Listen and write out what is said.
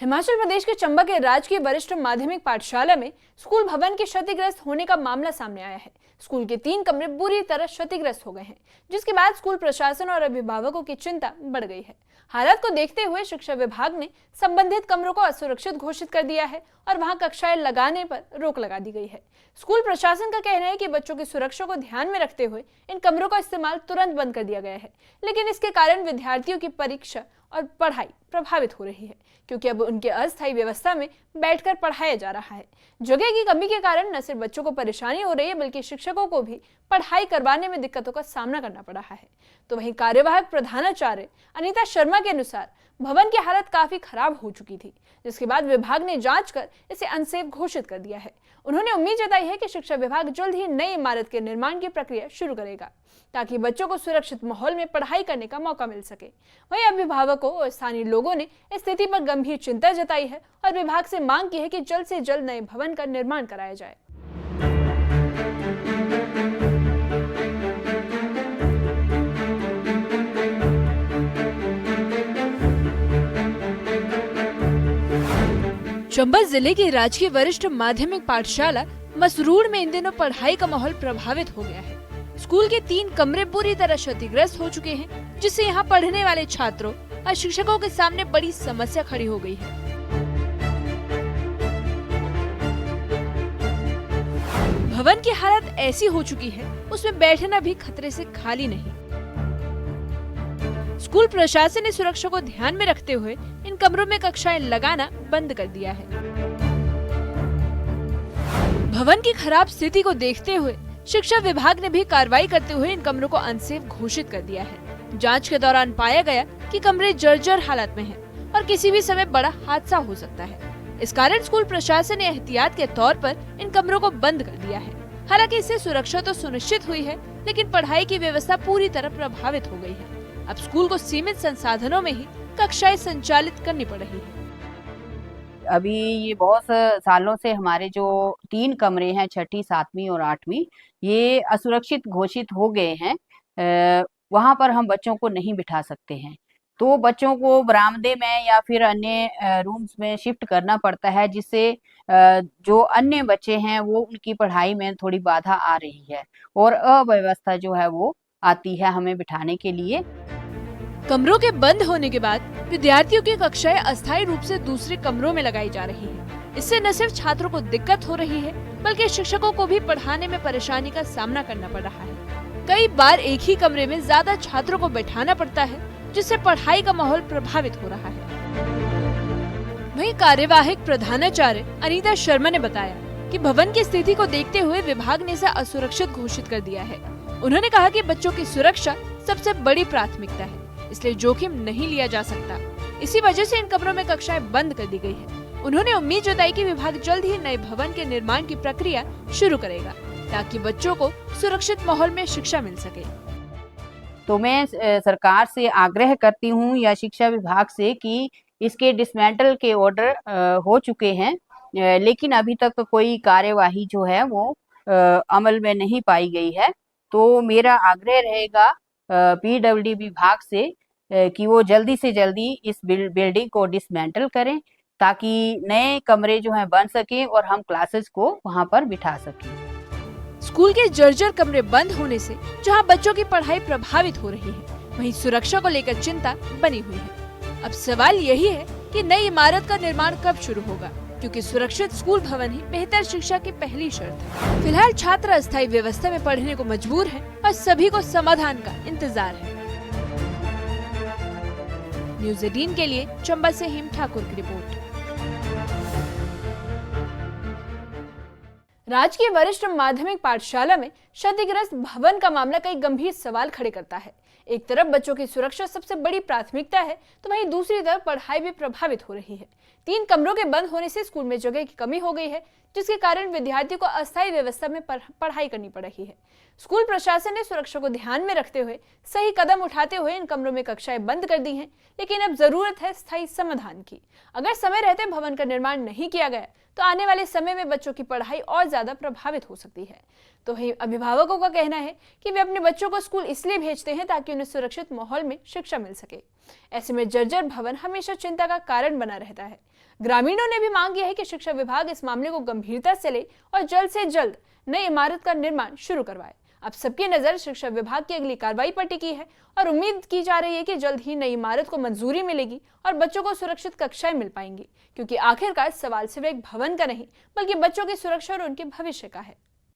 हिमाचल प्रदेश के चंबा के राजकीय वरिष्ठ माध्यमिक पाठशाला में स्कूल भवन के क्षतिग्रस्त होने का मामला सामने आया है। स्कूल के 3 कमरे बुरी तरह क्षतिग्रस्त हो गए हैं, जिसके बाद स्कूल प्रशासन और अभिभावकों की चिंता बढ़ गई है। हालात को देखते हुए शिक्षा विभाग ने संबंधित कमरों को असुरक्षित घोषित कर दिया है और वहां कक्षाएं लगाने पर रोक लगा दी गई है। स्कूल प्रशासन का कहना है कि बच्चों की सुरक्षा को ध्यान में रखते हुए इन कमरों का इस्तेमाल तुरंत बंद कर दिया गया है, लेकिन इसके कारण विद्यार्थियों की परीक्षा और पढ़ाई प्रभावित हो रही है, क्योंकि अब उनके अस्थायी व्यवस्था में बैठकर पढ़ाया जा रहा है। जगह की कमी के कारण न सिर्फ बच्चों को परेशानी हो रही है, बल्कि शिक्षकों को भी पढ़ाई करवाने में दिक्कतों का सामना करना पड़ रहा है। तो वहीं कार्यवाहक प्रधानाचार्य अनीता शर्मा के अनुसार भवन की हालत काफी खराब हो चुकी थी, जिसके बाद विभाग ने जांच कर इसे अनसेफ घोषित कर दिया है। उन्होंने उम्मीद जताई है कि शिक्षा विभाग जल्द ही नई इमारत के निर्माण की प्रक्रिया शुरू करेगा, ताकि बच्चों को सुरक्षित माहौल में पढ़ाई करने का मौका मिल सके। वहीं अभिभावकों और स्थानीय लोगों ने इस स्थिति पर गंभीर चिंता जताई है और विभाग से मांग की है कि जल्द से जल्द नए भवन का निर्माण कराया जाए। चंबा जिले की राजकीय वरिष्ठ माध्यमिक पाठशाला मसरूड़ में इन दिनों पढ़ाई का माहौल प्रभावित हो गया है। स्कूल के 3 कमरे बुरी तरह क्षतिग्रस्त हो चुके हैं, जिससे यहाँ पढ़ने वाले छात्रों और शिक्षकों के सामने बड़ी समस्या खड़ी हो गई है। भवन की हालत ऐसी हो चुकी है, उसमें बैठना भी खतरे से खाली नहीं। स्कूल प्रशासन ने सुरक्षा को ध्यान में रखते हुए इन कमरों में कक्षाएं लगाना बंद कर दिया है। भवन की खराब स्थिति को देखते हुए शिक्षा विभाग ने भी कार्रवाई करते हुए इन कमरों को अनसेफ घोषित कर दिया है। जांच के दौरान पाया गया कि कमरे जर्जर हालत में हैं और किसी भी समय बड़ा हादसा हो सकता है। इस कारण स्कूल प्रशासन ने एहतियात के तौर पर इन कमरों को बंद कर दिया है। हालांकि इससे सुरक्षा तो सुनिश्चित हुई है, लेकिन पढ़ाई की व्यवस्था पूरी तरह प्रभावित हो गई है। अब स्कूल को सीमित संसाधनों में ही कक्षाएं संचालित करनी पड़ रही है। अभी ये बहुत सालों से हमारे जो 3 कमरे हैं, 6ठी, 7वीं और 8वीं, ये असुरक्षित घोषित हो गए हैं। वहां पर हम बच्चों को नहीं बिठा सकते हैं, तो बच्चों को बरामदे में या फिर अन्य रूम्स में शिफ्ट करना पड़ता है, जिससे जो अन्य बच्चे हैं वो उनकी पढ़ाई में थोड़ी बाधा आ रही है और अव्यवस्था जो है वो आती है हमें बिठाने के लिए। कमरों के बंद होने के बाद विद्यार्थियों की कक्षाएं अस्थायी रूप से दूसरे कमरों में लगाई जा रही है। इससे न सिर्फ छात्रों को दिक्कत हो रही है, बल्कि शिक्षकों को भी पढ़ाने में परेशानी का सामना करना पड़ रहा है। कई बार एक ही कमरे में ज्यादा छात्रों को बैठाना पड़ता है, जिससे पढ़ाई का माहौल प्रभावित हो रहा है। वहीं कार्यवाहक प्रधानाचार्य अनीता शर्मा ने बताया कि भवन की स्थिति को देखते हुए विभाग ने इसे असुरक्षित घोषित कर दिया है। उन्होंने कहा कि बच्चों की सुरक्षा सबसे बड़ी प्राथमिकता है, इसलिए जोखिम नहीं लिया जा सकता। इसी वजह से इन कमरों में कक्षाएं बंद कर दी गई है। उन्होंने उम्मीद जताई कि विभाग जल्द ही नए भवन के निर्माण की प्रक्रिया शुरू करेगा, ताकि बच्चों को सुरक्षित माहौल में शिक्षा मिल सके। तो मैं सरकार से आग्रह करती हूँ या शिक्षा विभाग से कि इसके डिसमेंटल के ऑर्डर हो चुके हैं, लेकिन अभी तक कोई कार्यवाही जो है वो अमल में नहीं पाई गई है। तो मेरा आग्रह रहेगा PWD विभाग से कि वो जल्दी से जल्दी इस बिल्डिंग को डिसमेंटल करें, ताकि नए कमरे जो हैं बन सके और हम क्लासेस को वहां पर बिठा सकें। स्कूल के जर्जर कमरे बंद होने से जहां बच्चों की पढ़ाई प्रभावित हो रही है, वहीं सुरक्षा को लेकर चिंता बनी हुई है। अब सवाल यही है कि नई इमारत का निर्माण कब शुरू होगा, क्योंकि सुरक्षित स्कूल भवन ही बेहतर शिक्षा की पहली शर्त है। फिलहाल छात्र अस्थायी व्यवस्था में पढ़ने को मजबूर हैं और सभी को समाधान का इंतजार है। न्यूज़ 18 के लिए चंबा से हिम ठाकुर की रिपोर्ट। राजकीय वरिष्ठ माध्यमिक पाठशाला में क्षतिग्रस्त भवन का मामला कई गंभीर सवाल खड़े करता है। एक तरफ बच्चों की सुरक्षा सबसे बड़ी प्राथमिकता है, तो वहीं दूसरी तरफ पढ़ाई भी प्रभावित हो रही है। 3 कमरों के बंद होने से स्कूल में जगह की कमी हो गई है, जिसके कारण विद्यार्थियों को अस्थायी व्यवस्था में पढ़ाई करनी पड़ रही है। स्कूल प्रशासन ने सुरक्षा को ध्यान में रखते हुए सही कदम उठाते हुए इन कमरों में कक्षाएं बंद कर दी हैं, लेकिन अब जरूरत है स्थायी समाधान की। अगर समय रहते भवन का निर्माण नहीं किया गया तो आने वाले समय में बच्चों की पढ़ाई और ज्यादा प्रभावित हो सकती है। तो वहीं अभिभावकों का कहना है कि वे अपने बच्चों को स्कूल इसलिए भेजते हैं ताकि उन्हें सुरक्षित माहौल में शिक्षा मिल सके। ऐसे में जर्जर भवन हमेशा चिंता का कारण बना रहता है। ग्रामीणों ने भी मांग की है कि शिक्षा विभाग इस मामले को गंभीरता से ले और जल्द से जल्द नई इमारत का निर्माण शुरू करवाए। अब सबकी नजर शिक्षा विभाग की अगली कार्रवाई पर टिकी है और उम्मीद की जा रही है कि जल्द ही नई इमारत को मंजूरी मिलेगी और बच्चों को सुरक्षित कक्षाएं मिल पाएंगी, क्योंकि आखिरकार सवाल सिर्फ एक भवन का नहीं बल्कि बच्चों की सुरक्षा और उनके भविष्य का है।